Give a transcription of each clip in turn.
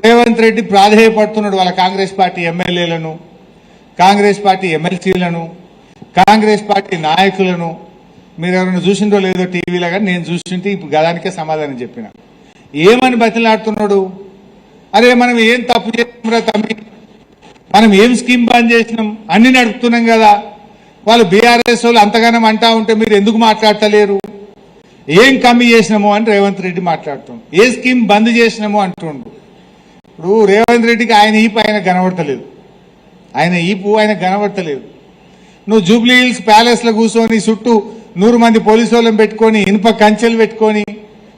రేవంత్ రెడ్డి ప్రాధేయపడుతున్నాడు వాళ్ళ కాంగ్రెస్ పార్టీ ఎమ్మెల్యేలను, Congress party ఎమ్మెల్సీలను, Congress party నాయకులను. మీరు ఎవరైనా చూసిండో లేదో టీవీలో, కానీ నేను చూసింటే ఇప్పుడు గదానికే సమాధానం చెప్పిన. ఏమని బతిలాడుతున్నాడు? అరే మనం ఏం తప్పు చేసినాం తమ్మి, మనం ఏం స్కీమ్ బంద్ చేసినాం, అన్ని నడుపుతున్నాం కదా, వాళ్ళు బీఆర్ఎస్ వాళ్ళు అంతగానం అంటా ఉంటే మీరు ఎందుకు మాట్లాడతలేరు, ఏం కమ్మి చేసినామో అని రేవంత్ రెడ్డి మాట్లాడుతుండు. ఏ స్కీమ్ బంద్ చేసినామో అంటుండు. ఇప్పుడు రేవంత్ రెడ్డికి ఆయన ఈపు ఆయన కనబడతలేదు, ఆయన కనబడతలేదు. నువ్వు జూబ్లీ హిల్స్ ప్యాలెస్ లో కూర్చొని చుట్టూ 100 మంది పోలీసు వాళ్ళని పెట్టుకొని, ఇనుప కంచెలు పెట్టుకొని,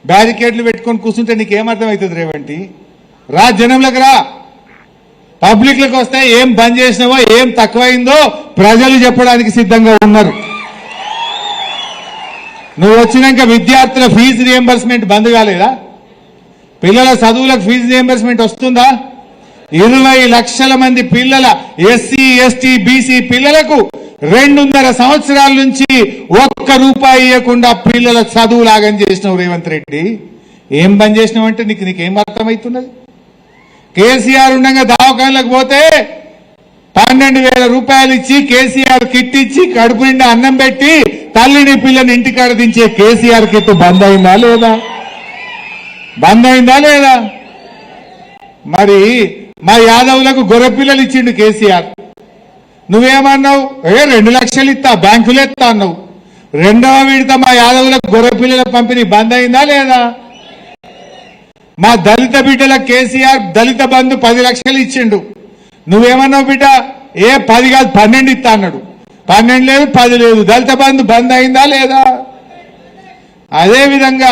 బ్యారికేడ్లు పెట్టుకొని కూర్చుంటే నీకేమర్థం అవుతుంది రేవంటి? రా, జనంలోకి రా, పబ్లిక్ లకు వస్తే ఏం బంద్ చేసినావో ఏం తక్కువైందో ప్రజలు చెప్పడానికి సిద్ధంగా ఉన్నారు. నువ్వు వచ్చినాక విద్యార్థుల ఫీజు రియంబర్స్మెంట్ బంద్ కాలేదా? పిల్లల చదువులకు ఫీజు రియంబర్స్మెంట్ వస్తుందా? 20 లక్షల మంది పిల్లల ఎస్సీ ఎస్టీ బీసీ పిల్లలకు 2.5 సంవత్సరాల నుంచి ₹1 ఇవ్వకుండా పిల్లల చదువు లాగం చేసినావు రేవంత్ రెడ్డి. ఏం బంద్ చేసినావు అంటే నీకేం అర్థమవుతున్నది? కేసీఆర్ ఉండగా దవాఖానలకు పోతే 12,000 రూపాయలు ఇచ్చి, కేసీఆర్ కిట్ ఇచ్చి, కడుపు నిండా అన్నం పెట్టి తల్లిని పిల్లని ఇంటికాడ దించే కేసీఆర్ కిట్ బంద్ అయిందా లేదా? బంద్ అయిందా లేదా? మరి మా యాదవులకు గొర్రె పిల్లలు ఇచ్చిండు కేసీఆర్. నువ్వేమన్నావు? 2 లక్షలు ఇస్తా, బ్యాంకులు ఎత్తా అన్నావు. 2వ విడత మా యాదవులకు గొర్రె పిల్లల పంపిణీ బంద్ అయిందా లేదా? మా దళిత బిడ్డలకు కేసీఆర్ దళిత బంధు 10 లక్షలు ఇచ్చిండు. నువ్వేమన్నావు బిడ్డ? 10 కాదు 12 ఇస్తా అన్నాడు. 12 లేదు, 10 లేదు. దళిత బంధు బంద్ అయిందా లేదా? అదేవిధంగా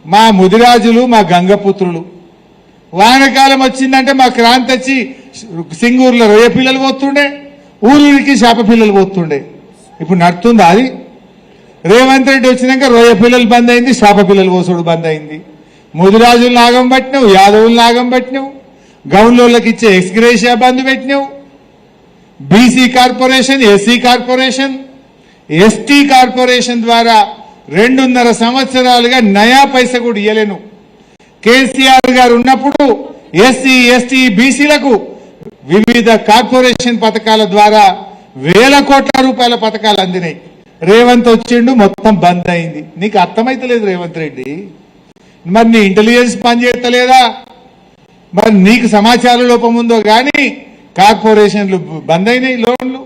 మా ముదిరాజులు, మా గంగపుత్రులు, వానకాలం వచ్చిందంటే మా క్రాంతి వచ్చి సింగూరులో రొయ్య పిల్లలు పోతుండే, ఊరికి చేప పిల్లలు పోతుండే. ఇప్పుడు నడుతుందా అది? రేవంత్ రెడ్డి వచ్చినాక రొయ్య పిల్లలు బంద్ అయింది, చేప పిల్లలు పోసుడు బంద్ అయింది. ముదిరాజులు నాగం పట్టినావు, యాదవులు నాగం పట్టినావు, గౌన్లోళ్ళకి ఇచ్చే ఎక్స్గ్రేషియా బంద్ పెట్టినావు. BC corporation, SC corporation, ST corporation ద్వారా 2.5 సంవత్సరాలుగా నయా పైసా కూడా ఇయ్యలేను. కేసీఆర్ గారు ఉన్నప్పుడు ఎస్సీ ఎస్టీ బీసీలకు వివిధ కార్పొరేషన్ పథకాల ద్వారా ₹1,000 కోట్ల పథకాలు అందినాయి. రేవంత్ వచ్చిండు, మొత్తం బంద్ అయింది. నీకు అర్థమైతలేదు రేవంత్ రెడ్డి. మరి నీ ఇంటెలిజెన్స్ పనిచేస్తలేదా? మరి నీకు సమాచార లోపం ఉందో గాని కార్పొరేషన్లు బంద్ అయినాయి, లోన్లు,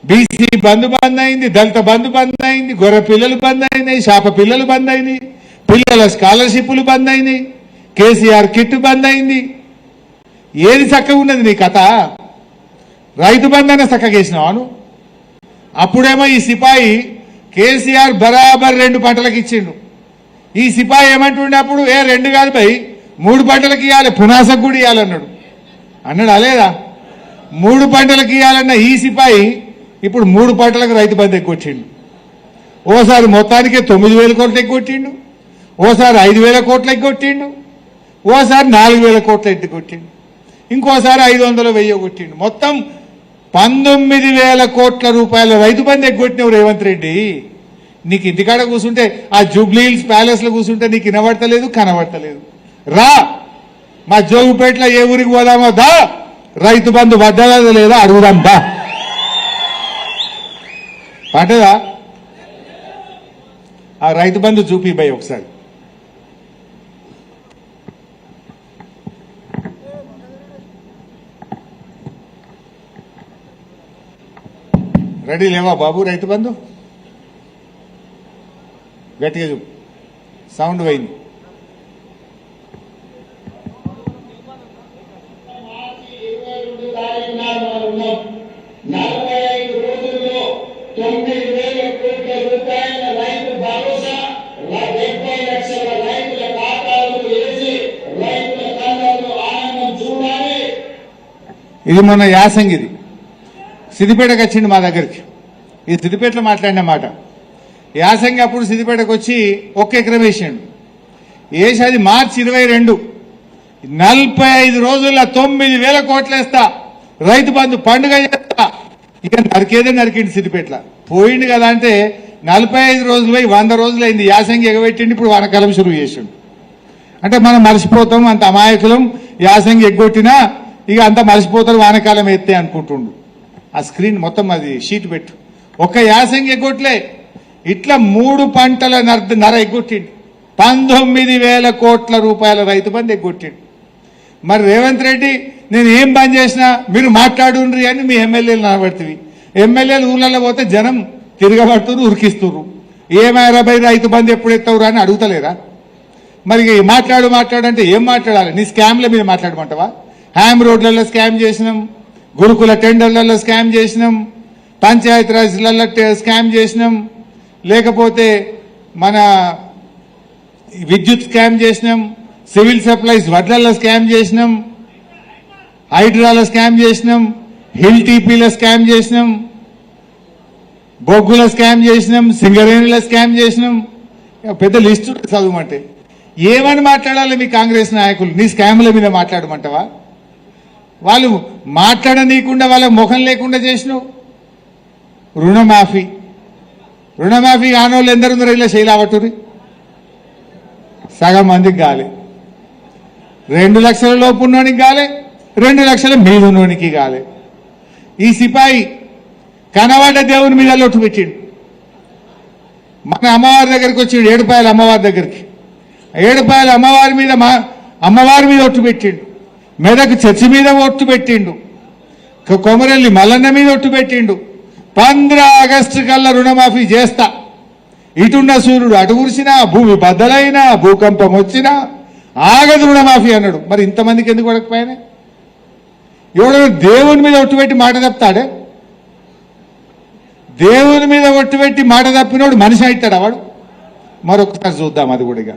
బీసీ బంద్ అయింది, దళిత బంద్ అయింది, గొర్రె పిల్లలు బంద్ అయినాయి, చేప పిల్లలు బంద్ అయినాయి, పిల్లల స్కాలర్షిప్లు బంద్ అయినాయి, కేసీఆర్ కిట్ బంద్ అయింది. ఏది చక్కగా ఉన్నది నీ కథ? రైతు బంధన చక్కగేసినావాను. అప్పుడేమో ఈ సిపాయి కేసీఆర్ బరాబర్ 2 పంటలకు ఇచ్చిండు. ఈ సిపాయి ఏమంటుండే అప్పుడు? 2 కాదు భయ్, 3 పంటలకు ఇవ్వాలి, పునాసకు కూడా ఇవ్వాలన్నాడు. అన్నాడు అలేదా? 3 పంటలకు ఇవ్వాలన్న ఈ సిపాయి ఇప్పుడు 3 పంటలకు రైతు బంధు ఎగ్గొచ్చిండు. ఓసారి మొత్తానికే 9,000 కోట్లు ఎగ్గొట్టిండు, ఓసారి 5,000 కోట్లు ఎగ్గొట్టిండు, ఓసారి 4,000 కోట్లు ఎగ్గొట్టిండు, ఇంకోసారి 500, 1000 కొట్టిండు. మొత్తం 19,000 కోట్ల రూపాయల రైతు బంధు ఎగ్గొట్టినావు రేవంత్ రెడ్డి. నీకు ఇంటికాడ కూర్చుంటే, ఆ జూబ్లీ హిల్స్ ప్యాలెస్ లో కూర్చుంటే నీకు వినబడతలేదు, కనబడతలేదు. రా, మా జోగుపేటలో ఏ ఊరికి పోదామో దా, రైతు బంధు వద్దదా లేదా అడుగుదాం దా. పట్టదా? ఆ రైతు బంధు చూపి భయ్ ఒకసారి. రెడీ లేవా బాబు? రైతు బంధు గట్టిగా చూపు, సౌండ్ పోయింది. ఇది మొన్న యాసంగిది సిద్దిపేటకు వచ్చిండు మా దగ్గరికి. ఇది సిద్దిపేటలో మాట్లాడిన మాట. యాసంగి అప్పుడు సిద్దిపేటకు వచ్చి 1 ఎకరం వేసాడు. వేసి అది మార్చి 22, 45 రోజుల్లో 9,000 కోట్లు వేస్తా, రైతు బంధు పండుగ చేస్తా. ఇక నరికేదే నరికిండు సిద్దిపేటలో. పోయిండు కదా అంటే 45 రోజులు పోయి 100 రోజులు అయింది. యాసంగి ఎగబెట్టిండి, ఇప్పుడు వానకాలం షురువు చేసిండు. అంటే మనం మర్చిపోతాం, అంత అమాయకులం. యాసంగి ఎగ్గొట్టినా ఇక అంతా మర్చిపోతారు వానకాలం ఎత్తే అనుకుంటుండు. ఆ స్క్రీన్ మొత్తం అది షీట్ పెట్టు. ఒక్క యాసంగి ఎగ్గొట్లే ఇట్లా 3 పంటల నర ఎగ్గొట్టిండు. 19,000 కోట్ల రూపాయల రైతు బంధు ఎగ్గొట్టిండు. మరి రేవంత్ రెడ్డి నేను ఏం బంద్ చేసినా మీరు మాట్లాడుండ్రి అని మీ ఎమ్మెల్యేలు నిలబడుతుంది. ఎమ్మెల్యేలు ఊళ్ళల్లో పోతే జనం తిరగబడుతున్నారు, ఉరికిస్తున్నారు. ఏమైనా రైతు బంధు ఎప్పుడు ఎత్తవురా అని అడుగుతలేరా? మరి మాట్లాడంటే ఏం మాట్లాడాలి? నీ స్కామ్ల మీద మాట్లాడమంటావా? హ్యామ్ రోడ్లలో స్కామ్ చేసినాం, గురుకుల టెండర్లలో స్కామ్ చేసినాం, పంచాయతీరాజ్లలో స్కామ్ చేసినాం, లేకపోతే మన విద్యుత్ స్కామ్ చేసినాం, సివిల్ సప్లైస్ వడ్లలో స్కామ్ చేసినాం, హైడ్రాలో స్కామ్ చేసినాం, హిల్ టీపీలో స్కామ్ చేసినాం, బొగ్గుల స్కామ్ చేసినాం, సింగరేణిలో స్కామ్ చేసినాం. పెద్ద లిస్టు చదవమంటే ఏమని మాట్లాడాలి మీ కాంగ్రెస్ నాయకులు? నీ స్కాముల మీద మాట్లాడమంటావా? వాళ్ళు మాట్లాడనీయకుండా వాళ్ళ ముఖం లేకుండా చేసినావు. రుణమాఫీ కానోళ్ళు ఎందరుందరూ ఇలా శైలావటూరి సగం మందికి గాలి, 2 లక్షల లోపు ఉన్నోనికి గాలి, 2 లక్షల మీద ఉన్నోనికి గాలి. ఈ సిపాయి కనవాడ దేవుని మీద లొట్టు పెట్టిండు. మన అమ్మవారి దగ్గరికి వచ్చిండు, ఏడుపాయల అమ్మవారి దగ్గరికి. ఏడుపాయల అమ్మవారి మీద ఒట్టు పెట్టిండు. మెదక్ చర్చి మీద ఒట్టు పెట్టిండు. కొమరెల్లి మల్లన్న మీద ఒట్టు పెట్టిండు. 15 ఆగస్టు కల్లా రుణమాఫీ చేస్తా. ఇటున్న సూర్యుడు అటు కురిసినా, భూమి బద్దలైనా, భూకంపం వచ్చినా ఆగదు రుణమాఫీ అన్నాడు. మరి ఇంతమందికి ఎందుకు పడకపోయినా? ఎవడో దేవుని మీద ఒట్టు పెట్టి మాట తప్పుతాడే? దేవుని మీద ఒట్టు పెట్టి మాట తప్పినోడు మనిషి అవుతాడా వాడు? మరొకసారి చూద్దాం అది కూడా.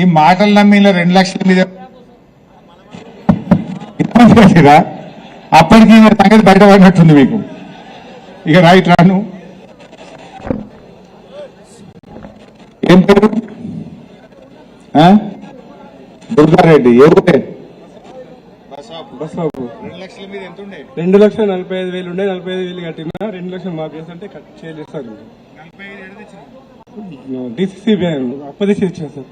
ఈ మాటలు నమ్మిన 2 లక్షల మీద అప్పటికి సంగతి బయటపడినట్టుంది మీకు. ఇక రైట్ రాను. ఏం పేరు? దుర్గారెడ్డి. ఎవరే? 2,45,000 ఉండే 45,000 కట్టినా 2 లక్షలు మాకు చేస్తుంటే చేస్తారు. డిసిసి అప్పదేసి ఇచ్చాను సార్.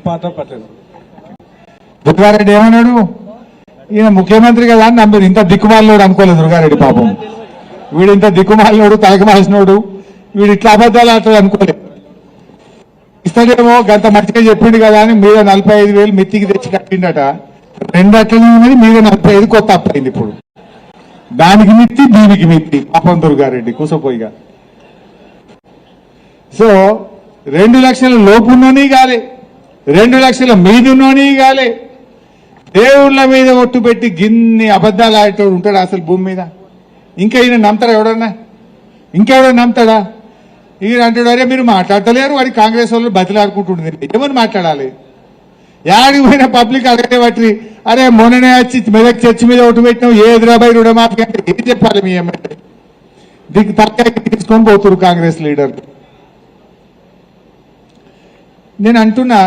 పాత పట్టలేదు. దుర్గారెడ్డి ఏమన్నాడు? ఈయన ముఖ్యమంత్రి కదా అని నమ్మారు. ఇంత దిక్కుమాలినోడు అనుకోలేదు దుర్గారెడ్డి. పాపం వీడు ఇంత దిక్కుమాలినోడు, తలకమాసినోడు, వీడు ఇట్లా అబద్ధాలు ఆడతాడు అనుకోలేదు. ఇస్తాడేమో గంత మంచిగా చెప్పిండు కదా అని మీద 45,000 మిత్తికి తెచ్చి కట్టిండట. 2 అట్లనే ఉన్నది, మీద 45 కొత్త అప్పయింది. ఇప్పుడు దానికి మిత్తి, దీనికి మిత్తి. పాపం దుర్గారెడ్డి కూసపోయిగా. సో 2 లక్షల లోపున్నోని కాలే, 2 లక్షల మీదున్నోని కాలే. దేవుళ్ళ మీద ఒట్టు పెట్టి గిన్ని అబద్ధాలు ఆడేటోడు ఉంటాడు అసలు భూమి మీద? ఇంకా ఈయన నమ్ముతాడా ఎవడన్నా? ఇంకెవడన్నా నమ్ముతాడా? ఈయన అంటాడు, అరే మీరు మాట్లాడతలేరు, వాడి కాంగ్రెస్ వాళ్ళు బతిలాడుకుంటుండే. ఏమని మాట్లాడాలి? యాడికి పోయిన పబ్లిక్ అడిగే బట్టి అరే మొన్ననే వచ్చి మెదక్ చర్చి మీద ఒకటి పెట్టినాం ఏ ఎదురాబాయి రుణమాఫీ అంటే ఏం చెప్పాలి మీ ఎమ్మెల్యే దీనికి తలకాయ తీసుకొని పోతున్నారు కాంగ్రెస్ లీడర్. నేను అంటున్నా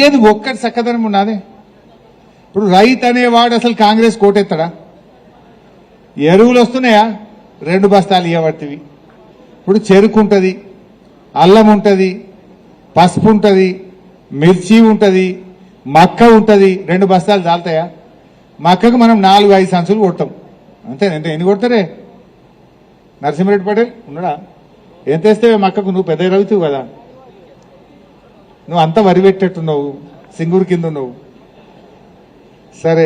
ఏది ఒక్కటి చక్కదనం ఉన్నదే. ఇప్పుడు రైతు అనేవాడు అసలు కాంగ్రెస్ కోటెత్తడా? ఎరువులు వస్తున్నాయా? 2 బస్తాలు ఇవ్వబట్టివి. ఇప్పుడు చెరుకు ఉంటుంది, అల్లం ఉంటుంది, పసుపు ఉంటుంది, మిర్చి ఉంటుంది, మక్క ఉంటుంది. 2 బస్తాలు చాలుతాయా? మక్కకు మనం 4-5 సంచులు కొడతాం అంతేనంటే. ఎన్ని కొడతారే? నరసింహారెడ్డి పటేల్ ఉన్నాడా? ఎంత వేస్తే మక్కకు? నువ్వు పెద్ద రవుతావు కదా, నువ్వు అంతా వరి పెట్టేట్టున్నావు, సింగూరు కింద ఉన్నావు. సరే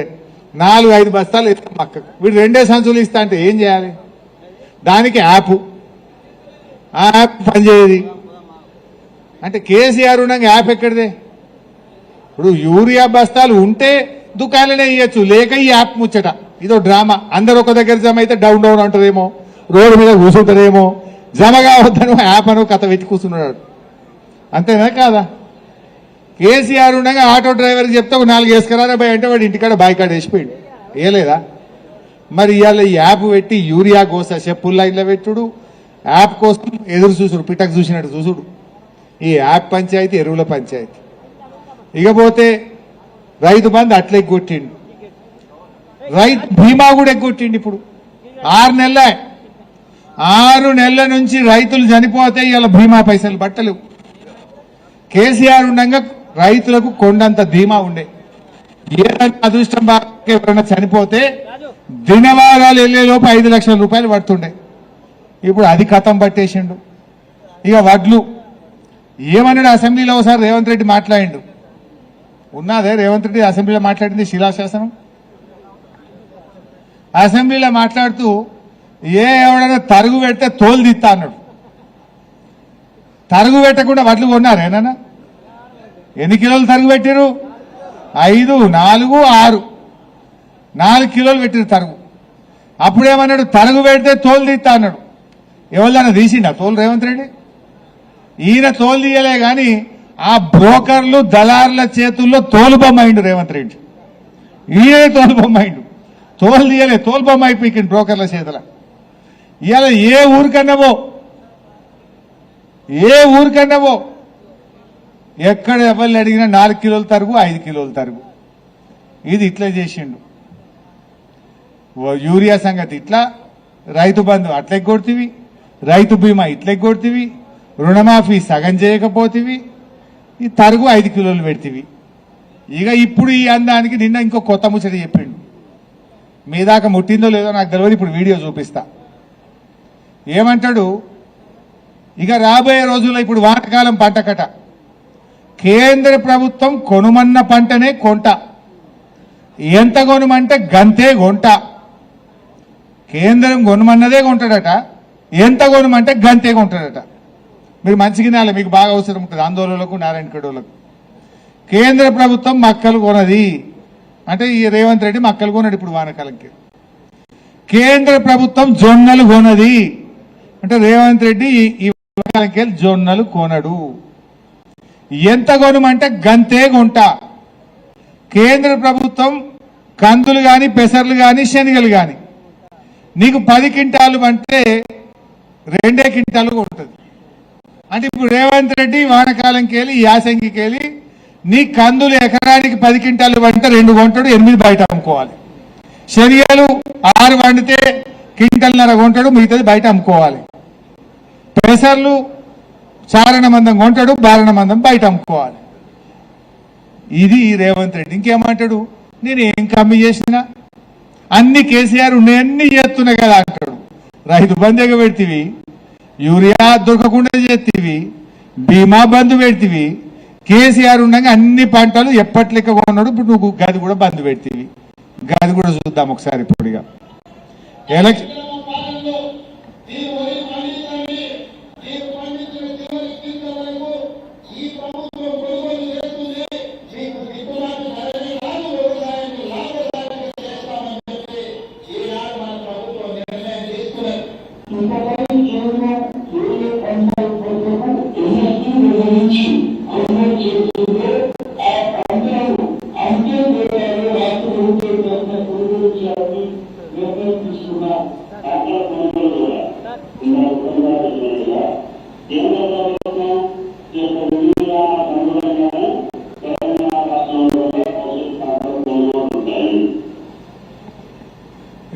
4-5 బస్తాలు ఇస్తాం మక్కకు. వీడు 2 సంచులు ఇస్తా అంటే ఏం చేయాలి? దానికి యాప్, ఆ యాప్ పనిచేయదు అంటే కేసీఆర్ ఉండగా యాప్ ఎక్కడిదే? ఇప్పుడు యూరియా బస్తాలు ఉంటే దుకాణాలనే ఇవ్వచ్చు, లేక ఈ యాప్ ముచ్చట. ఇదో డ్రామా. అందరు ఒక దగ్గర జమ అయితే డౌన్ డౌన్ అంటారేమో, రోడ్డు మీద కూర్చుంటారేమో, జమ కావద్దని యాప్ అనో కథ వెతి కూర్చున్నాడు. అంతేనా కాదా? కేసీఆర్ ఉండగా ఆటో డ్రైవర్కి చెప్తే ఒక 4 వేసుకురారా బాయ్ అంటే వాడు ఇంటికాడ బాయ్కాడ వేసిపోయాడు. వేయలేదా? మరి ఇవాళ ఈ యాప్ పెట్టి యూరియా కోస చెప్పుల లైన్లో పెట్టుడు, యాప్ కోసం ఎదురు చూసుడు, పిటక్ చూసినట్టు చూసుడు. ఈ యాప్ పంచాయతీ, ఎరువుల పంచాయతీ. ఇకపోతే రైతు బంధు అట్లా ఎగ్గొట్టిండు, రైతు బీమా కూడా ఎగ్గొట్టిండు. ఇప్పుడు 6 నెలల నుంచి రైతులు చనిపోతే ఇవాళ బీమా పైసలు పట్టలేవు. కేసీఆర్ ఉండగా రైతులకు కొండంత ధీమా ఉండే. ఏదైనా అదృష్టం బాగా ఎవరైనా చనిపోతే దినవారాలు వెళ్లేలోపు 5 లక్షల రూపాయలు పడుతుండే. ఇప్పుడు అది కథం పట్టేసిండు. ఇక వడ్లు ఏమన్నాడు అసెంబ్లీలో? ఒకసారి రేవంత్ రెడ్డి మాట్లాడిండు. ఉన్నదే రేవంత్ రెడ్డి అసెంబ్లీలో మాట్లాడింది శిలాశాసనం. అసెంబ్లీలో మాట్లాడుతూ ఎవడైనా తరుగు పెడితే తోలు తీస్తా అన్నాడు. తరుగు పెట్టకుండా వడ్లు కొన్నారు ఏనా? ఎన్ని కిలోలు తరుగు పెట్టారు? 5, 4, 6 4 కిలోలు పెట్టారు తరుగు. అప్పుడేమన్నాడు? తరుగు పెడితే తోలు తీస్తా అన్నాడు. ఎవరిదైనా తీసిండా తోలు రేవంత్ రెడ్డి? ఈయన తోలు తీయలే కానీ ఆ బ్రోకర్లు దళారుల చేతుల్లో తోలు బొమ్మ అయిండు రేవంత్ రెడ్డి. ఈయనే తోలు బొమ్మ అయిండు. తోలు తీయలే, తోలు బొమ్మ అయిపోయింది బ్రోకర్ల చేతుల. ఇవాళ ఏ ఊరికన్నావో ఎక్కడ ఎవరిని అడిగినా 4 కిలోలు తరుగు, 5 కిలోలు తరుగు. ఇది ఇట్లా చేసిండు. యూరియా సంగతి ఇట్లా, రైతు బంధు అట్లా ఎగ్గొడుతీవి, రైతు బీమా ఇట్లా ఎగ్గొడుతీవి, రుణమాఫీ సగం చేయకపోతేవి, ఈ తరుగు 5 కిలోలు పెడితేవి. ఇక ఇప్పుడు ఈ అందానికి నిన్న ఇంకో కొత్త ముచ్చట చెప్పిండు. మీ దాకా ముట్టిందో లేదో నాకు తెలియదు, ఇప్పుడు వీడియో చూపిస్తా. ఏమంటాడు? ఇక రాబోయే రోజుల్లో ఇప్పుడు వానాకాలం పంట కట, కేంద్ర ప్రభుత్వం కొనుమన్న పంటనే కొంట, ఎంత కొనుమంటే గంతే కొంట. కేంద్రం కొనుమన్నదే కొంటాడట, ఎంత కొనుమంటే గంతే కొంటాడట. మీరు మంచిగా మీకు బాగా అవసరం ఉంటుంది ఆందోళనలకు, నారాయణఖేడోళ్లకు. కేంద్ర ప్రభుత్వం మక్కలు కొనది అంటే ఈ రేవంత్ రెడ్డి మక్కలు కొనడు ఇప్పుడు వానాకాలంకి. కేంద్ర ప్రభుత్వం జొన్నలు కొనది అంటే రేవంత్ రెడ్డి ఈ వానాకాలంకి జొన్నలు కొనడు. ఎంత కొనమంటే గంతే కొంట. కేంద్ర ప్రభుత్వం కందులు గాని, పెసర్లు గాని, శనగలు గాని నీకు 10 క్వింటాలు అంటే 2 క్వింటాలు ఉంటుంది. అంటే ఇప్పుడు రేవంత్ రెడ్డి వానాకాలంకి వెళ్ళి, యాసంగికి వెళ్ళి నీ కందులు ఎకరానికి 10 క్వింటాలు పంటే 2 కొంటాడు, 8 బయట అమ్ముకోవాలి. శనగలు 6 వండితే 1.5 క్వింటాలు కొంటాడు, మిగతాది బయట అమ్ముకోవాలి. పెసర్లు చారణ మందం కొంటాడు, బారణ మందం బయట అమ్ముకోవాలి. ఇది రేవంత్ రెడ్డి. ఇంకేమంటాడు? నేను ఏం కమ్మి చేసినా అన్ని కేసీఆర్ ఉన్నాయన్నీ చేస్తున్నా కదా అంటాడు. రైతు బంధు ఎగబెడితివి, యూరియా దొరకకుండా చేతివి, బీమా బంధు పెడితివి. కేసీఆర్ ఉండగా అన్ని పంటలు ఎప్పటి లెక్క కొన్నాడు. ఇప్పుడు నువ్వు గది కూడా బంధు పెడితివి. గది కూడా చూద్దాం ఒకసారి. ఇప్పుడు ఇక ఎలక్షన్ నిర్వహించి అమలు చేస్తుందో ఆ పంటలకు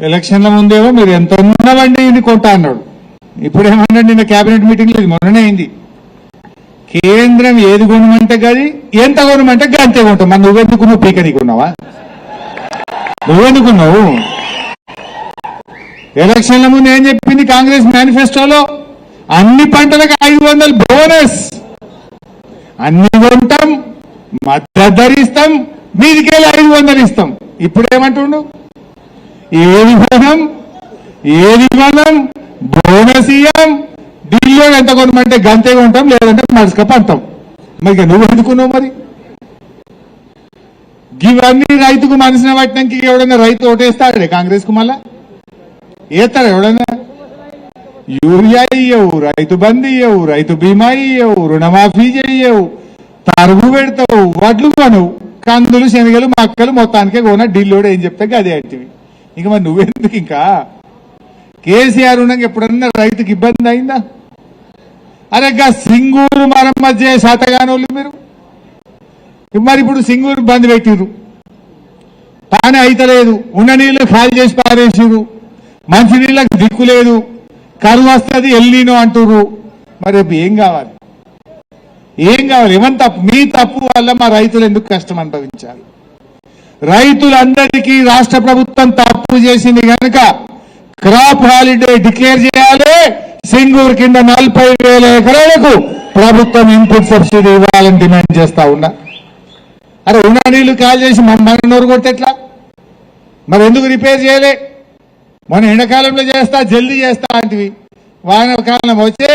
ఎలక్షన్ల ముందేమో మీరు ఎంత ఉన్నవండి ఇది కొంటా అన్నాడు. ఇప్పుడు ఏమన్నాడు నిన్న కేబినెట్ మీటింగ్ లో, ఇది మొన్ననే అయింది. కేంద్రం ఏది కొనమంటే గది, ఎంత కొనమంటే అంతే కొంటాం. మరి నువ్వెందుకున్నావు? పీక నీకున్నావా? నువ్వెందుకున్నావు? ఎలక్షన్ల ముందు ఏం చెప్పింది కాంగ్రెస్ మేనిఫెస్టోలో? అన్ని పంటలకు 500 బోనస్, అన్ని కొంటాం, మద్దతు ధర ఇస్తాం, మీదికెళ్ళి 500 ఇస్తాం. ఇప్పుడు ఏమంటుండు? ఏది మనం బోనస్ ఇయ్యం, ఢిల్లీలో ఎంత కొనమంటే గంతే కొంటాం, లేదంటే మడుసుక పంటాం. మరి నువ్వు ఎందుకున్నావు? మరి ఇవన్నీ రైతుకు మనసున పట్టినాక ఎవడన్నా రైతు ఓటేస్తాడే కాంగ్రెస్ కు? మళ్ళా ఏస్తాడు ఎవడన్నా? యూరియా ఇయ్యవు, రైతు బంధు ఇయ్యవు, రైతు బీమా ఇయ్యవు, రుణమాఫీ చెయ్యవు, తరుగు పెడతావు, వడ్లు కొనవు, కందులు శనగలు మక్కలు మొత్తానికే కొన. ఢిల్లీలో ఏం చెప్తే అదే అంటివి. ఇంక మరి నువ్వెందుకు? ఇంకా కేసీఆర్ ఉండగా ఎప్పుడన్నా రైతుకి ఇబ్బంది అయిందా? అరే సింగూరు మరమ్మతు చేసే శాతగానోళ్ళు మీరు. మరి ఇప్పుడు సింగూరు బంద్ పెట్టిర్రు, పాని అయితలేదు, ఉన్న నీళ్లు ఖాళీ చేసి పారేసిర్రు, మంచి నీళ్ళకి దిక్కు లేదు, కరువు వస్తుంది ఎల్లీనో అంటుర్రు. మరి ఏం కావాలి? ఏమని తప్పు? మీ తప్పు వల్ల మా రైతులు ఎందుకు కష్టం అనుభవించాలి? రైతులందరికీ రాష్ట్ర ప్రభుత్వం తప్పు చేసింది కనుక క్రాప్ హాలిడే డిక్లేర్ చేయాలి. సింగూరు కింద 40,000 ఎకరాలకు ప్రభుత్వం ఇన్పుట్ సబ్సిడీ ఇవ్వాలని డిమాండ్ చేస్తా ఉన్నా. అరే ఉన్న నీళ్లు కాల్ చేసి మన నోరు కొడితే ఎట్లా? మరి ఎందుకు రిపేర్ చేయలే? మన ఎండాకాలంలో చేస్తా, జల్దీ చేస్తా అంటివి. వానకాలం వచ్చే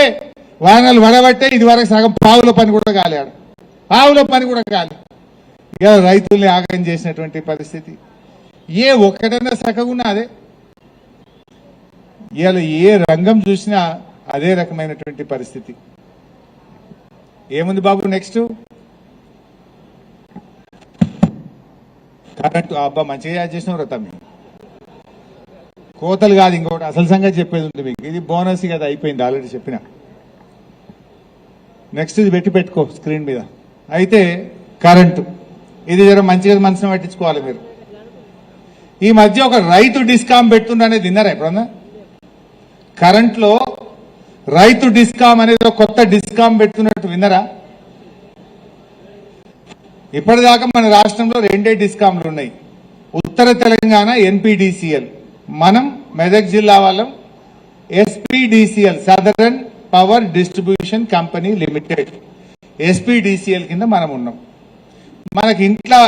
వానలు వడబట్టే ఇది వరకు సగం పావుల పని కూడా కాలేడు, పావుల పని కూడా కాలే. ఇక రైతుల్ని ఆగం చేసినటువంటి పరిస్థితి. ఏ ఒక్కటన్నా చక్కగా అదే. ఇవాళ ఏ రంగం చూసినా అదే రకమైనటువంటి పరిస్థితి. ఏముంది బాబు నెక్స్ట్? కరెంటు. అబ్బా మంచిగా యాడ్ చేసినావు తమ్మి. కోతలు కాదు, ఇంకోటి అసలు సంగతి చెప్పేది ఉంది మీకు. ఇది బోనస్ కదా, అయిపోయింది ఆల్రెడీ చెప్పిన. నెక్స్ట్ ఇది పెట్టుకో స్క్రీన్ మీద. అయితే కరెంటు, ఇది జర మంచిగా మనసును పట్టించుకోవాలి మీరు. ఈ మధ్య ఒక రైతు డిస్కామ్ పెడుతుండనేది విన్నారా ఎప్పుడన్నా? కరెంట్లో రైతు డిస్కామ్ అనేది ఒక కొత్త డిస్కామ్ పెడుతున్నట్టు విన్నారా? ఇప్పటిదాకా మన రాష్ట్రంలో 2 డిస్కామ్లు ఉన్నాయి. ఉత్తర తెలంగాణ ఎన్పీడీసీఎల్, మనం మెదక్ జిల్లా వాళ్ళం SPDCL, southern power distribution company limited, SPDCL కింద మనం ఉన్నాం. మనకి ఇంట్లో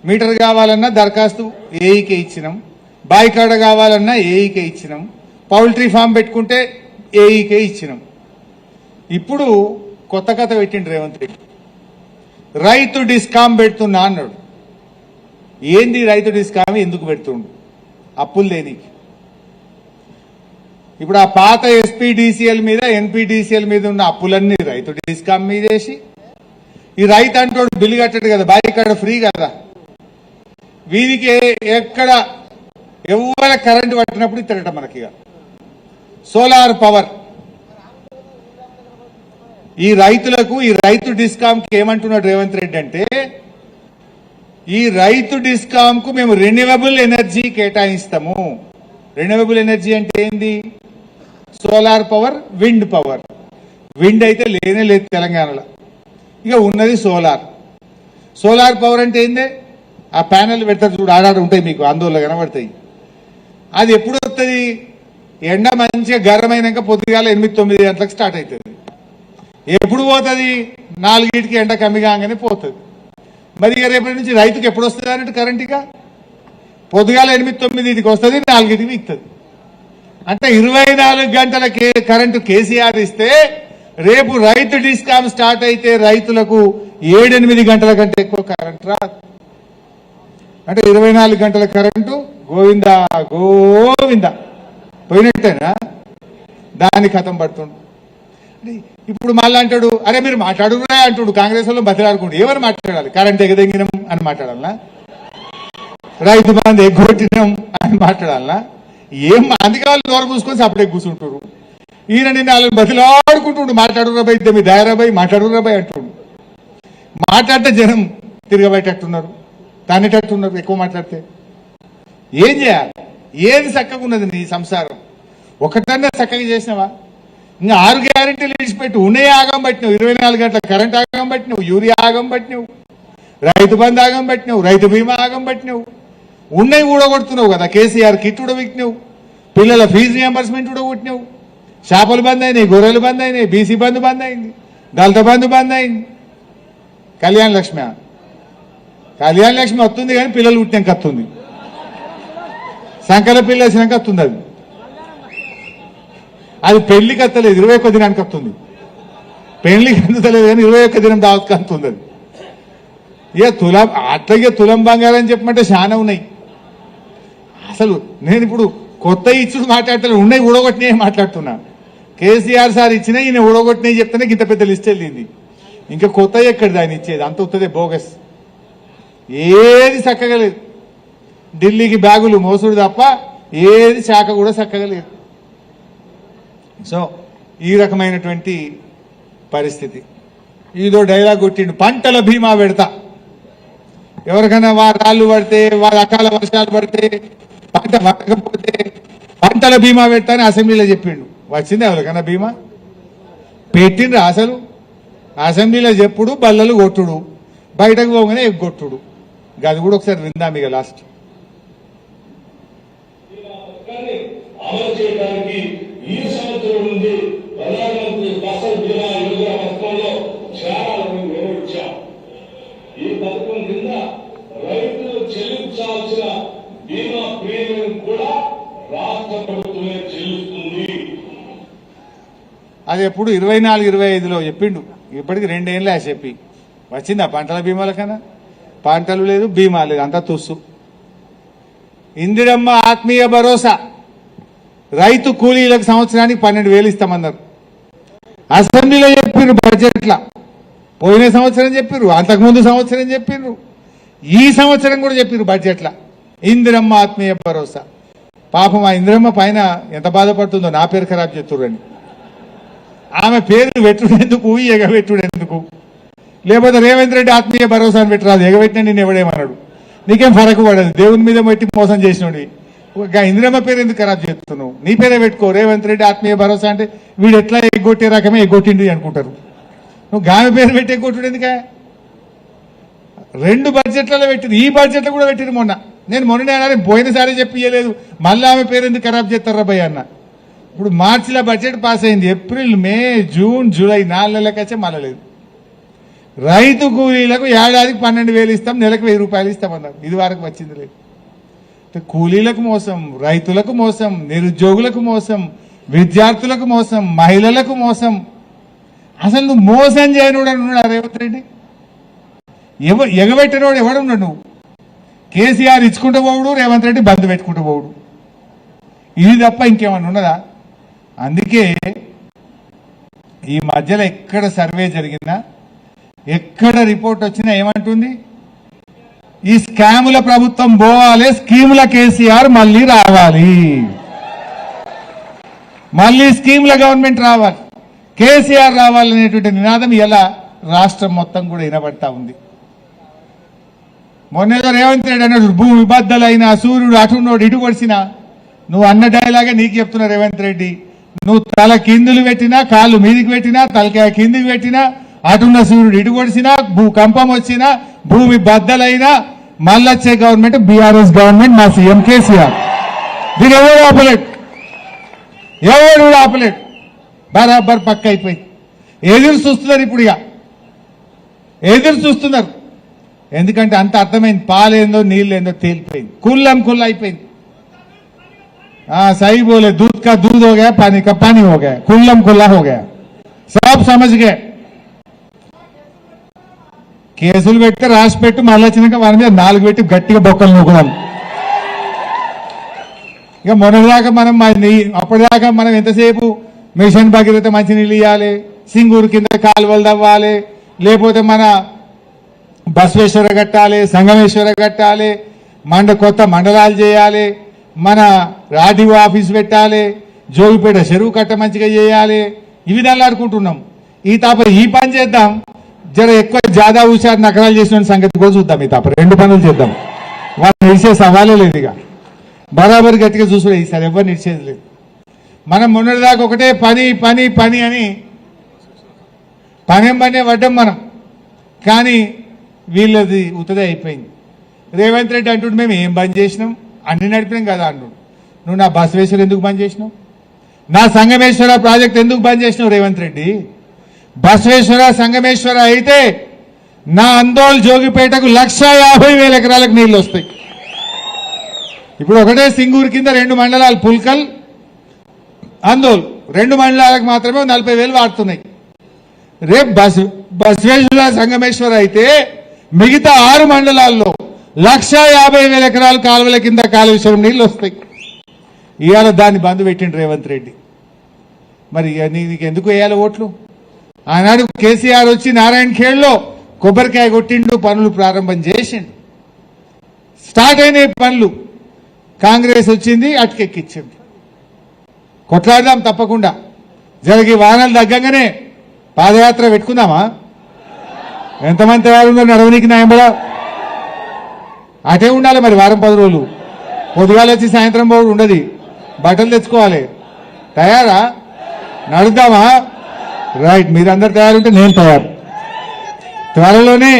మీటర్ కావాలన్నా దరఖాస్తు ఏఈకే ఇచ్చినాం, బాయికాడ కావాలన్నా ఏఈకే ఇచ్చినాం, పౌల్ట్రీ ఫామ్ పెట్టుకుంటే ఏఈకే ఇచ్చినాం. ఇప్పుడు కొత్త కథ పెట్టిండు రేవంత్ రెడ్డి, రైతు డిస్కామ్ పెడుతున్నా అన్నాడు. ఏంది రైతు డిస్కామ్? ఎందుకు పెడుతుండు? అప్పులు లేనికి. ఇప్పుడు ఆ పాత ఎస్పీడీసీఎల్ మీద ఎన్పీడీసీఎల్ మీద ఉన్న అప్పులన్నీ రైతు డిస్కామ్ మీదేసి, ఈ రైతు అంటోడు బిల్లు కట్టాడు కదా, బాయికాడ ఫ్రీ కదా, వీరికి ఎక్కడ ఎవర కరెంటు పట్టినప్పుడు ఇస్తాడట మనకి. సోలార్ పవర్ ఈ రైతులకు, ఈ రైతు డిస్కామ్ కి ఏమంటున్నాడు రేవంత్ రెడ్డి అంటే, ఈ రైతు డిస్కామ్ కు మేము రెన్యూవబుల్ ఎనర్జీ కేటాయిస్తాము. రెన్యూవబుల్ ఎనర్జీ అంటే ఏంది? Solar power, wind power. Wind అయితే లేనే లేదు తెలంగాణలో, ఇక ఉన్నది సోలార్. సోలార్ పవర్ అంటే ఏంది? ఆ ప్యానెల్ పెడతారు చూడు, ఆడాడు ఉంటాయి మీకు, ఆందోళన కనబడతాయి. అది ఎప్పుడు వస్తుంది? ఎండ మంచిగా గరమైనాక పొద్దుగాల 8-9 గంటలకు స్టార్ట్ అవుతుంది. ఎప్పుడు పోతుంది? 4కి ఎండ కమ్మి కాగానే పోతుంది. మరి ఇక రేపటి నుంచి రైతుకి ఎప్పుడు వస్తుంది అన్నట్టు కరెంట్? ఇక పొద్దుగాల 8-9కి వస్తుంది, 4కి విక్కుతుంది. అంటే 24 గంటల కరెంటు కేసీఆర్ ఇస్తే, రేపు రైతు డిస్కామ్ స్టార్ట్ అయితే రైతులకు 7-8 గంటల కంటే ఎక్కువ కరెంట్ రాదు. అంటే 24 గంటల కరెంటు గోవిందా గోవిందా పోయినట్టేనా? దాని కథం పడుతుండు. ఇప్పుడు మళ్ళీ అంటాడు, అరే మీరు మాట్లాడురా అంటుడు, కాంగ్రెస్ వాళ్ళు బతిలాడుకుంటూ. ఎవరు మాట్లాడాలి? కరెంట్ ఎగదెంగినాం అని మాట్లాడాలనా? రైతు బంధు ఎగ్గొట్టినాం అని మాట్లాడాలనా? ఏం అందుకే వాళ్ళు నోరు మూసుకొని సపరేట్ కూర్చుంటారు. ఈయన నిన్న వాళ్ళని బతిలాడుకుంటుండు, మాట్లాడురాబాయి మీ దయారాబాయి మాట్లాడురాబాయి అంటుండు. మాట్లాడితే జనం తిరగబెట్టేట్టున్నారు, తానేటట్టున్నారు ఎక్కువ మాట్లాడితే. ఏం చేయాలి? ఏది చక్కగా ఉన్నది నీ సంసారం? ఒకటన్నా చక్కగా చేసినావా? ఇంకా 6 గ్యారెంటీలు విడిచిపెట్టి ఉన్నాయి ఆగం పట్టినావు, 24 గంటల కరెంట్ ఆగం పట్టినావు, యూరియా ఆగం పట్టినావు, రైతు బంధు ఆగం పట్టినావు, రైతు బీమా ఆగం పట్టినావు, ఉన్నాయి ఊడగొడుతున్నావు కదా. కేసీఆర్ కిట్ ఉడవిక్కినావు, పిల్లల ఫీజు రియంబర్స్మెంట్ ఉడగొట్టినావు, చేపలు బంద్ అయినాయి, గొర్రెలు బంద్ అయినాయి, బీసీ బంధు బంద్ అయింది, దళిత బంధు బంద్ అయింది. కళ్యాణ లక్ష్మి వస్తుంది కానీ పిల్లలు పుట్టినాక వస్తుంది, సంకల పిల్ల వచ్చినాక వస్తుంది. అది పెళ్లికి వస్తలేదు, 21 దినానికి వస్తుంది. పెళ్లికి అందుతలేదు కానీ 21 దినం దావత్కి వస్తుంది. అది ఇక అట్లాగే తులం బంగారం అని చెప్పమంటే చాలా ఉన్నాయి. అసలు నేను ఇప్పుడు కొత్త ఇచ్చుడు మాట్లాడతాను, ఉన్నాయి ఊడగొట్టినాయి మాట్లాడుతున్నా. కేసీఆర్ సార్ ఇచ్చినా ఈయన ఊడగొట్టినాయి చెప్తేనే ఇంత పెద్ద లిస్ట్ వెళ్ళింది. ఇంకా కొత్త ఎక్కడిది ఆయన ఇచ్చేది? అంత వస్తుంది బోగస్, ఏది చక్కగా లేదు. ఢిల్లీకి బ్యాగులు మోసుడు తప్ప ఏది శాఖ కూడా చక్కగా లేదు. సో ఈ రకమైనటువంటి పరిస్థితి. ఇదో డైలాగ్ కొట్టిండు, పంటల బీమా పెడతా. ఎవరికైనా రాళ్ళు పడితే, వారి అకాల వర్షాలు పడితే, పంట పడకపోతే పంటల బీమా పెడతా అని అసెంబ్లీలో చెప్పిండు. వచ్చింది ఎవరికైనా బీమా? పెట్టిండ్రు? అసలు అసెంబ్లీలో చెప్పుడు, బల్లలు కొట్టుడు, బయటకు పోగానే ఎగ్గొట్టుడు. అది కూడా ఒకసారి విందాం ఇక లాస్ట్. అమలు చేయడానికి ఈ సంవత్సరం నుండి ప్రధానమంత్రి ఫసల్ బీమా యోజన పథకంలో చేరాలని నిర్ణయించాం. ఈ పథకం కింద రైతులు చెల్లించాల్సిన బీమా ప్రీమియం కూడా రాష్ట్ర ప్రభుత్వమే చెల్లిస్తుంది. అది ఎప్పుడు 24-25లో చెప్పిండు. ఇప్పటికి 2 ఏళ్ళే చెప్పి వచ్చిందా పంటల బీమాల కన్నా? పంటలు లేదు, బీమా లేదు, అంతా తుస్సు. ఇందిరమ్మ ఆత్మీయ భరోసా, రైతు కూలీలకు సంవత్సరానికి 12,000 ఇస్తామన్నారు. అసెంబ్లీలో చెప్పిర్రు, బడ్జెట్లా పోయిన సంవత్సరం చెప్పిర్రు, అంతకుముందు సంవత్సరం చెప్పిర్రు, ఈ సంవత్సరం కూడా చెప్పిర్రు బడ్జెట్లా ఇందిరమ్మ ఆత్మీయ భరోసా. పాపం ఆ ఇందిరమ్మ పైన ఎంత బాధపడుతుందో, నా పేరు ఖరాబ్ చేస్తుర్రని. ఆమె పేరు పెట్టుడెందుకు, ఎగబెట్టుడెందుకు? లేకపోతే రేవంత్ రెడ్డి ఆత్మీయ భరోసా అని పెట్టరాదు, ఎగబెట్టినా నేను ఎవడేమన్నాడు? నీకేం ఫరక్ పడదు, దేవుని మీద పెట్టి మోసం చేసినోడి. ఇందిరమ్మ పేరు ఎందుకు ఖరాబ్ చేస్తున్నావు? నీ పేరే పెట్టుకో, రేవంత్ రెడ్డి ఆత్మీయ భరోసా అంటే వీడు ఎట్లా ఎగ్గొట్టే రకమే ఎగ్గొట్టిండి అనుకుంటారు. నువ్వు గామె పేరు పెట్టి ఎగ్గొట్టుడు ఎందుక? 2 బడ్జెట్లలో పెట్టిరు, ఈ బడ్జెట్లో కూడా పెట్టిరు. నేను మొన్న పోయినసారి చెప్పియలేదు, మళ్ళీ ఆమె పేరు ఎందుకు ఖరాబ్ చేస్తారా భయ్ అన్న. ఇప్పుడు మార్చిలో బడ్జెట్ పాస్ అయింది, ఏప్రిల్, మే, జూన్, జూలై 4 నెలలకైతే మళ్ళీ లేదు. రైతు కూలీలకు ఏడాదికి 12,000 ఇస్తాం, నెలకు 1,000 రూపాయలు ఇస్తామన్నారు. ఇది వరకు వచ్చింది లేదు. కూలీలకు మోసం, రైతులకు మోసం, నిరుద్యోగులకు మోసం, విద్యార్థులకు మోసం, మహిళలకు మోసం. అసలు నువ్వు మోసం చేయనుడు అన్నాడు రేవంత్ రెడ్డి. ఎగబెట్టినోడు ఎవడున్నాడు? నువ్వు కేసీఆర్ ఇచ్చుకుంటూ పోవుడు, రేవంత్ రెడ్డి బంద్ పెట్టుకుంటూ పోవుడు, ఇది తప్ప ఇంకేమన్నా ఉన్నదా? అందుకే ఈ మధ్యలో ఎక్కడ సర్వే జరిగినా, ఎక్కడ రిపోర్ట్ వచ్చినా ఏమంటుంది? ఈ స్కాముల ప్రభుత్వం పోవాలి, స్కీముల కేసీఆర్ మళ్ళీ రావాలి, మళ్ళీ స్కీముల గవర్నమెంట్ రావాలి, కేసీఆర్ రావాలనేటువంటి నినాదం ఇలా రాష్ట్రం మొత్తం కూడా వినబడతా ఉంది. మొన్నేదో రేవంత్ రెడ్డి అన్నాడు, భూమి బద్దలైనా, సూర్యుడు అటున్నోడు ఇటు కొడిసినా. నువ్వు అన్న డైలాగే నీకు చెప్తున్నా రేవంత్ రెడ్డి. నువ్వు తల కిందులు పెట్టినా, కాళ్ళు మీదికి పెట్టినా, తలకాయ కిందికి పెట్టినా, అటున్న సూర్యుడు ఇటు కొడిసినా, భూకంపం వచ్చినా, భూమి బద్దలైనా, మళ్ళొచ్చే గవర్నమెంట్ బీఆర్ఎస్ గవర్నమెంట్, మా సీఎం కేసీఆర్. దీని ఎవరు ఆపలేడు, ఎవరు ఆపలేడు. బరాబర్ పక్క అయిపోయి ఎదురు చూస్తున్నారు. ఇప్పుడు ఇక ఎదురు చూస్తున్నారు. ఎందుకంటే అంత అర్థమైంది, పాలేందో నీళ్ళేందో తేలిపోయింది, కుల్లం కుల్ల అయిపోయింది. सही बोले, दूध का दूध हो गया, पानी का पानी हो गया, कुल्लम कुल्ला हो गया, सब समझ गए. కేసులు పెడితే రాసి పెట్టి మళ్ళీ వచ్చినాక వారి మీద 4 పెట్టి గట్టిగా బొక్కలు నూకుదాం. ఇక మొన్నటిదాకా మనం అప్పటిదాకా మనం ఎంతసేపు మిషన్ భగీరథ మంచినీళ్ళు ఇవ్వాలి, సింగూరు కింద కాలువలు తవ్వాలి, లేకపోతే మన బసవేశ్వర కట్టాలి, సంగమేశ్వర కట్టాలి, కొత్త మండలాలు చేయాలి, మన ఆర్డీఓ ఆఫీస్ పెట్టాలి, జోగిపేట చెరువు కట్ట మంచిగా చేయాలి, ఇవి దల్లాడుకుంటున్నాం. ఈ పని చేద్దాం, జర ఎక్కువ జాదా హుషారు నకరాలు చేసిన సంగతి కూడా చూద్దాం. రెండు పనులు చేద్దాం. వాళ్ళు నిలిచే సవాలే లేదు. ఇక బరాబరి గట్టిగా చూసుడే ఈసారి ఎవరు నిలిచేది లేదు. మనం మొన్నటిదాకా ఒకటే పని పని పని అని పనేం పడ్డాం మనం, కానీ వీళ్ళది ఉతదే అయిపోయింది. రేవంత్ రెడ్డి అంటుండు మేము ఏం బంద్ చేసినాం, అన్ని నడిపినాం కదా అంటుండు. నువ్వు నా బసవేశ్వర ఎందుకు బంద్ చేసినావు, నా సంగమేశ్వర ప్రాజెక్ట్ ఎందుకు బంద్ చేసినావు రేవంత్ రెడ్డి? బసవేశ్వర సంగమేశ్వర అయితే నా అందోల్ జోగిపేటకు 1,50,000 ఎకరాలకు నీళ్లు వస్తాయి. ఇప్పుడు ఒకటే సింగూరు కింద 2 మండలాలు పుల్కల్ అందోల్ 2 మండలాలకు మాత్రమే 40,000 వాడుతున్నాయి. రేపు బసవేశ్వర సంగమేశ్వర అయితే మిగతా 6 మండలాల్లో 1,50,000 ఎకరాలు కాలువల కింద కాళేశ్వరం నీళ్లు వస్తాయి. ఇవాళ దాన్ని బంద్ పెట్టిండు రేవంత్ రెడ్డి. మరి నీకు ఎందుకు వేయాలి ఓట్లు? ఆనాడు కేసీఆర్ వచ్చి నారాయణ ఖేడ్లో కొబ్బరికాయ కొట్టిండు, పనులు ప్రారంభం చేసిండు, స్టార్ట్ అయినాయి పనులు. కాంగ్రెస్ వచ్చింది, అటుకెక్కించింది. కొట్లాడదాం తప్పకుండా. జరిగి వాహనాలు తగ్గంగానే పాదయాత్ర పెట్టుకుందామా? ఎంతమంది తయారుందో నడవనీకి న్యాయంబడా? అటే ఉండాలి మరి వారం 10 రోజులు. పొద్దుగాలు వచ్చి సాయంత్రం పోడు ఉండదు, బట్టలు తెచ్చుకోవాలి. తయారా? నడుద్దామా? రైట్, మీరందరు తయారుంటే నేను తయారు. త్వరలోనే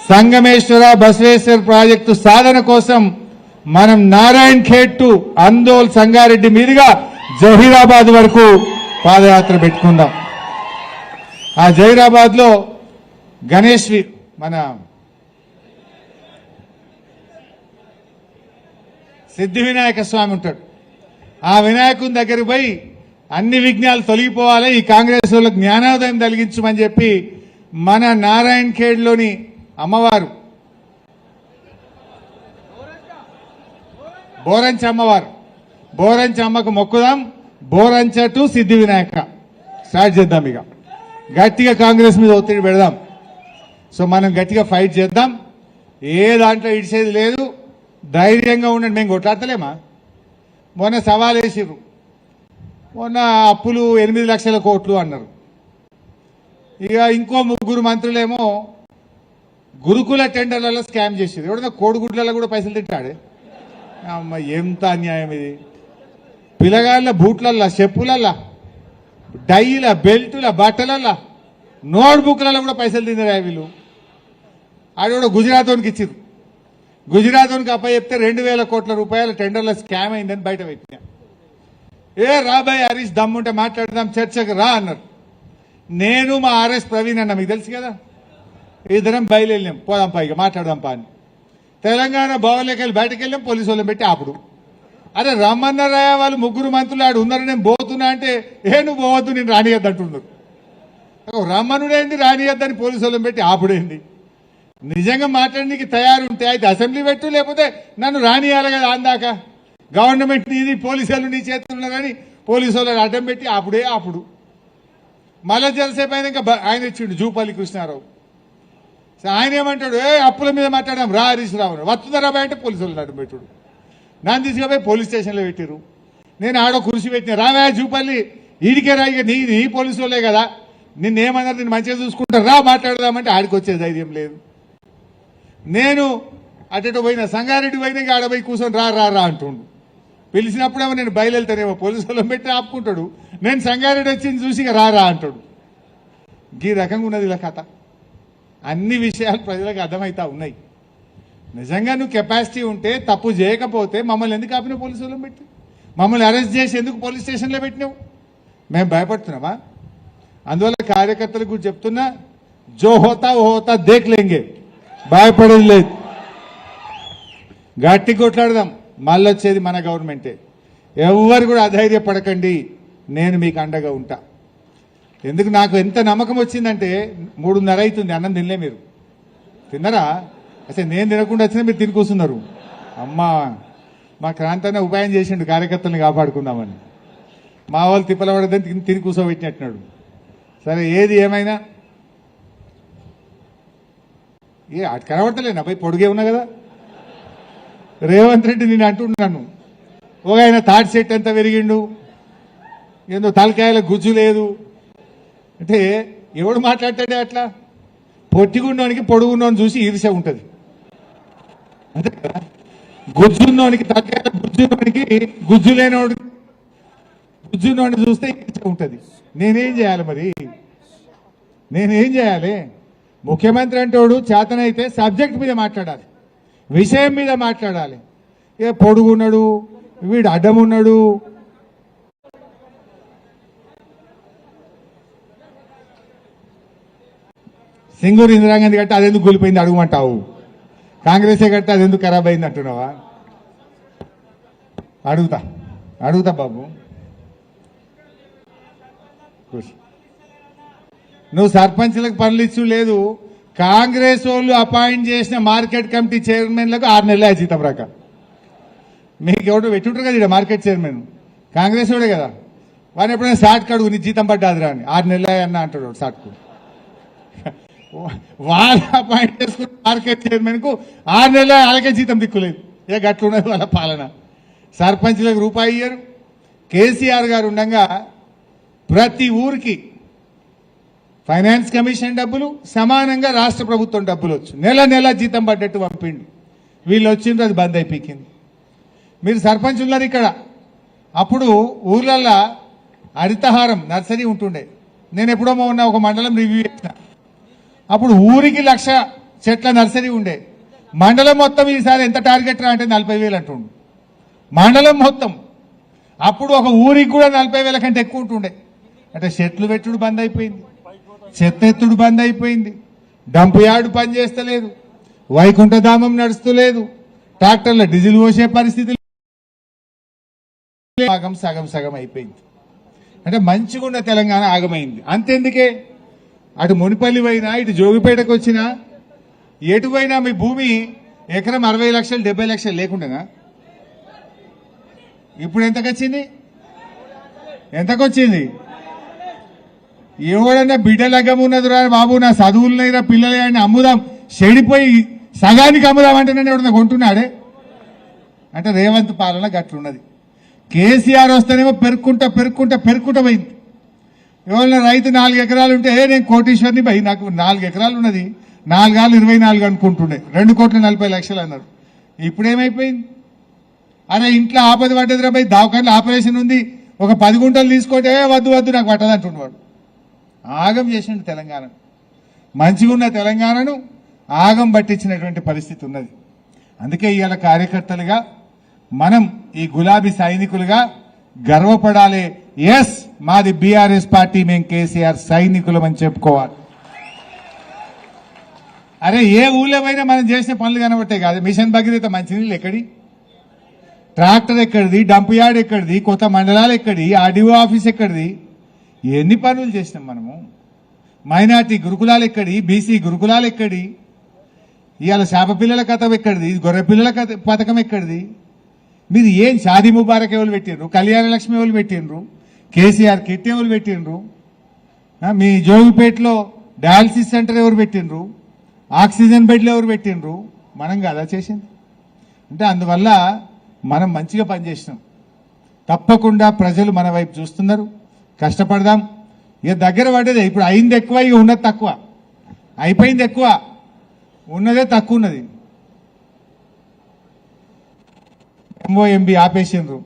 సంగమేశ్వర బసవేశ్వర ప్రాజెక్టు సాధన కోసం మనం నారాయణ ఖేడ్ టు అందోల్ సంగారెడ్డి మీదుగా జహీరాబాద్ వరకు పాదయాత్ర పెట్టుకుందాం. ఆ జహీరాబాద్ లో గణేష్ మన సిద్ధి వినాయక స్వామి ఉంటాడు. ఆ వినాయకుని దగ్గరికి పోయి అన్ని విఘ్నాలు తొలగిపోవాలి, ఈ కాంగ్రెస్ వాళ్ళకి జ్ఞానోదయం కలిగించమని చెప్పి మన నారాయణ ఖేడ్లోని అమ్మవారు బోరంచ అమ్మవారు, బోరంచ అమ్మకు మొక్కుదాం. Borancha to Siddhi Vinayaka start చేద్దాం. ఇక గట్టిగా కాంగ్రెస్ మీద ఒత్తిడి పెడదాం. సో మనం గట్టిగా ఫైట్ చేద్దాం. ఏ దాంట్లో ఇడిసేది లేదు, ధైర్యంగా ఉండండి. మేము కొట్లాడతలేమా? మొన్న సవాల్ వేసిర్రు, మొన్న అప్పులు 8 లక్షల కోట్లు అన్నారు. ఇక ఇంకో 3 మంత్రులేమో గురుకుల టెండర్లలో స్కామ్ చేసేది. ఎవడన్నా కోడిగుడ్లలో కూడా పైసలు తింటాడే. అమ్మ ఎంత అన్యాయం ఇది! పిల్లగాళ్ళ బూట్లల్లా, చెప్పులల్లా, డైల, బెల్టుల, బట్టలల్లా, నోట్బుక్లలో కూడా పైసలు తిందరా వీళ్ళు. ఆడ గుజరాతోనికి ఇచ్చిర్రు. గుజరాతోనికి అప్ప చెప్తే 2,000 కోట్ల రూపాయల టెండర్ల స్కామ్ అయిందని బయట పెట్టినా. రాబాయ్ హరీష్ దమ్ముంటే మాట్లాడదాం, చర్చకు రా అన్నారు. నేను మా ఆర్ఎస్ ప్రవీణ్ అన్న, మీకు తెలుసు కదా, ఇద్దరం బయలుదేరినాం, పోదాం పైగా మాట్లాడదాం పా అని. తెలంగాణ భవన్లోకి వెళ్ళి బయటకు వెళ్ళాం, పోలీసు వాళ్ళని పెట్టి ఆపుడు. అరే రమ్మన్నారా వాళ్ళు 3 మంత్రులు ఆడు ఉన్నారు, నేను పోతున్నా అంటే నువ్వు పోవద్దు, నేను రానియద్దు అంటున్నారు. రమ్మనుడేంది, రానియద్దని పోలీసు వాళ్ళని పెట్టి ఆపుడేంది? నిజంగా మాట్లాడడానికి తయారుంటే అయితే అసెంబ్లీ పెట్టు, లేకపోతే నన్ను రానియాలి కదా. అందాక గవర్నమెంట్ నీది, పోలీసు వాళ్ళు నీ చేతులు ఉన్నారని పోలీసు వాళ్ళని అడ్డం పెట్టి ఆపుడు. మళ్ళా జలసేపు అయినాక ఆయన ఇచ్చిండు జూపల్లి కృష్ణారావు. ఆయన ఏమంటాడు, అప్పుల మీద మాట్లాడాం రా హరీష్ రావు, వస్తుందా బాయ్ అంటే పోలీసు వాళ్ళని అడ్డం పెట్టుడు. నన్ను తీసుకుపోయి పోలీస్ స్టేషన్లో పెట్టిరు. నేను ఆడో కుర్చీ పెట్టిన, రావా జూపల్లి ఈడికే రా, ఇక నీ పోలీసు వాళ్ళే కదా, నిన్నేమన్నారు, నేను మంచిగా చూసుకుంటారు రా మాట్లాడదామంటే ఆడికి వచ్చే ధైర్యం లేదు. నేను అటు పోయినా, సంగారెడ్డి పోయినా ఆడపోయి కూర్చొని రా అంటుండు. పిలిచినప్పుడేమో నేను బయలుదేరుతానేమో, పోలీసు వాళ్ళని పెట్టి ఆపుకుంటాడు. నేను సంగారెడ్డి వచ్చింది చూసి రా అంటాడు. ఈ రకంగా ఉన్నది ఇలా కథ. అన్ని విషయాలు ప్రజలకు అర్థమవుతా ఉన్నాయి. నిజంగా నువ్వు కెపాసిటీ ఉంటే, తప్పు చేయకపోతే మమ్మల్ని ఎందుకు ఆపినావు పోలీసు వాళ్ళని పెట్టి? మమ్మల్ని అరెస్ట్ చేసి ఎందుకు పోలీస్ స్టేషన్లో పెట్టినావు? మేము భయపడుతున్నామా? అందువల్ల కార్యకర్తలకు కూడా చెప్తున్నా, జో హోతా ఓ హోతా దేఖ్ లేంగే, భయపడేది లేదు. గట్టి కొట్లాడదాం, మళ్ళీ వచ్చేది మన గవర్నమెంటే. ఎవరు కూడా అధైర్యపడకండి, నేను మీకు అండగా ఉంటా. ఎందుకు నాకు ఎంత నమ్మకం వచ్చిందంటే 3:30 అవుతుంది, అన్నం తినలే. మీరు తిన్నారా? అసలు నేను తినకుండా వచ్చినా మీరు తిని కూర్చున్నారు. అమ్మా, మా క్రాంతన్న ఉపాయం చేసిండు కార్యకర్తలను కాపాడుకుందామని. మా వాళ్ళు తిప్పలపడదని తిని కూర్చోబెట్టినట్టున్నాడు. సరే, ఏది ఏమైనా అటు కనబడతలేనా పోయి పొడుగే ఉన్నా కదా. రేవంత్ రెడ్డి నేను అంటున్నాను, ఒక ఆయన తాటి చెట్టు ఎంత పెరిగిండు, ఏందో తలకాయల గుజ్జు లేదు అంటే ఎవడు మాట్లాడతాడే అట్లా? పొట్టిగున్నోనికి పొడుగున్నోని చూసి ఈర్ష్య ఉంటుంది అంతే కదా. గుజ్జున్నోనికి తలకాయల గుజ్జున్నోనికి గుజ్జు లేనోడు గుజ్జున్నోడిని చూస్తే ఈర్ష్య ఉంటుంది. నేనేం చేయాలి మరి? నేనేం చేయాలి? ముఖ్యమంత్రి అంటోడు చేతనైతే సబ్జెక్ట్ మీద మాట్లాడాలి, విషయం మీద మాట్లాడాలి. ఏ పొడుగున్నాడు, వీడు అడ్డమున్నాడు, సింగూరు ఇందిరాగాంధీ కట్టి అదెందుకు కూలిపోయింది అడుగుమంటావు? కాంగ్రెసే కట్టి అదెందుకు ఖరాబ్ అయింది అంటున్నావా? అడుగుతా బాబు. నువ్వు సర్పంచ్లకు పనులు ఇచ్చు లేదు, కాంగ్రెస్ వాళ్ళు అపాయింట్ చేసిన మార్కెట్ కమిటీ చైర్మన్లకు 6 నెలల జీతం రాక. మీకు ఎవరు పెట్టుంటారు కదా ఇక్కడ మార్కెట్ చైర్మన్, కాంగ్రెస్ వాడే కదా. వాడిని ఎప్పుడైనా సాట్ కడుగు నీ జీతం పడ్డాదిరా అని 6 నెలల అన్న అంటాడు సాట్కు. వాళ్ళు అపాయింట్ చేసుకున్న మార్కెట్ చైర్మన్ కు 6 నెలల వాళ్ళకే జీతం దిక్కులేదు. ఏ గట్లున్నది వాళ్ళ పాలన. సర్పంచ్లకు రూపాయి ఇయ్యరు. కేసీఆర్ గారు ఉండగా ప్రతి ఊరికి ఫైనాన్స్ కమిషన్ డబ్బులు సమానంగా రాష్ట్ర ప్రభుత్వం డబ్బులు వచ్చు, నెల నెల జీతం పడ్డట్టు పంపిండు. వీళ్ళు వచ్చిండ్రు, అది బంద్ అయిపోయింది. మీరు సర్పంచ్ ఉన్నారు ఇక్కడ. అప్పుడు ఊర్లల్లో హరితహారం నర్సరీ ఉంటుండే. నేను ఎప్పుడో ఉన్న ఒక మండలం రివ్యూ చేసిన. అప్పుడు ఊరికి 1,00,000 చెట్ల నర్సరీ ఉండే. మండలం మొత్తం ఈసారి ఎంత టార్గెట్ రా అంటే 40,000 అంటుండు మండలం మొత్తం. అప్పుడు ఒక ఊరికి కూడా 40,000 కంటే ఎక్కువ ఉంటుండే. అంటే చెట్లు పెట్టుడు బంద్ అయిపోయింది, చెత్త ఎత్తుడు బంద్ అయిపోయింది, డంప్ యార్డు పని చేస్తలేదు, వైకుంఠధామం నడుస్తలేదు, ట్రాక్టర్ల డీజిల్ పోసే పరిస్థితి సగం అయిపోయింది. అంటే మంచిగా ఉన్న తెలంగాణ ఆగమైంది. అంతెందుకే, అటు మునిపల్లి పోయినా ఇటు జోగిపేటకు వచ్చినా ఎటు పోయినా మీ భూమి ఎకరం 60 లక్షలు 70 లక్షలు లేకుండానా? ఇప్పుడు ఎంతకొచ్చింది? ఎవడన్నా బిడ్డ లగ్గం ఉన్నదిరా బాబు, నా చదువులున్నాయిరా పిల్లలే అని అమ్ముదాం, చెడిపోయి సగానికి అమ్ముదాం అంటే నన్ను ఎవడన్నా కొంటున్నాడే? అంటే రేవంత్ పాలన గట్లున్నది. కేసీఆర్ వస్తేనేమో పెరుక్కుంటా పోయింది. ఎవరైనా రైతు 4 ఎకరాలు ఉంటే నేను కోటీశ్వరిని పోయి నాకు 4 ఎకరాలు ఉన్నది, 4 ఆళ్ళు 24 అనుకుంటుండే, 2,40,00,000 అన్నారు. ఇప్పుడేమైపోయింది? అరే ఇంట్లో ఆపద పడ్డదిరా పోయి దవాఖానలో ఆపరేషన్ ఉంది, ఒక 10 గుంటలు తీసుకోటే వద్దు నాకు పట్టదంటున్నాడు. ఆగం చేసిండు తెలంగాణ. మంచిగా ఉన్న తెలంగాణను ఆగం పట్టించినటువంటి పరిస్థితి ఉన్నది. అందుకే ఇవాళ కార్యకర్తలుగా మనం ఈ గులాబీ సైనికులుగా గర్వపడాలి. ఎస్, మాది బీఆర్ఎస్ పార్టీ, మేము కేసీఆర్ సైనికులం అని చెప్పుకోవాలి. అరే ఏ ఊళ్ళో పోయినా మనం చేసిన పనులు కనబట్టే కాదు. మిషన్ భగీరథ మంచినీళ్ళు ఎక్కడి, ట్రాక్టర్ ఎక్కడిది, డంప్ యార్డ్ ఎక్కడిది, కొత్త మండలాలు ఎక్కడి, ఆర్డీఓ ఆఫీస్ ఎక్కడిది, ఎన్ని పనులు చేసినాం మనము. మైనార్టీ గురుకులాలు ఎక్కడి, బీసీ గురుకులాలు ఎక్కడి, ఇవాళ శాప పిల్లల కథ ఎక్కడిది, గొర్రె పిల్లల పథకం ఎక్కడిది. మీరు ఏం షాదీ ముబారక్ ఎవరు పెట్టిండ్రు, కళ్యాణ లక్ష్మి ఎవరు పెట్టిండ్రు, కేసీఆర్ కిట్ ఎవరు పెట్టిండ్రు, మీ జోగిపేటలో డయాలసిస్ సెంటర్ ఎవరు పెట్టిండ్రు, ఆక్సిజన్ బెడ్లు ఎవరు పెట్టిండ్రు? మనం కదా చేసింది. అంటే అందువల్ల మనం మంచిగా పనిచేసినాం. తప్పకుండా ప్రజలు మన వైపు చూస్తున్నారు. కష్టపడదాం. ఇక దగ్గర పడ్డదే. ఇప్పుడు అయింది ఎక్కువ, ఇక ఉన్నది తక్కువ. అయిపోయింది ఎక్కువ, ఉన్నదే తక్కువ ఉన్నది. ఎంఓఎంబి ఆపేసిండ్రు.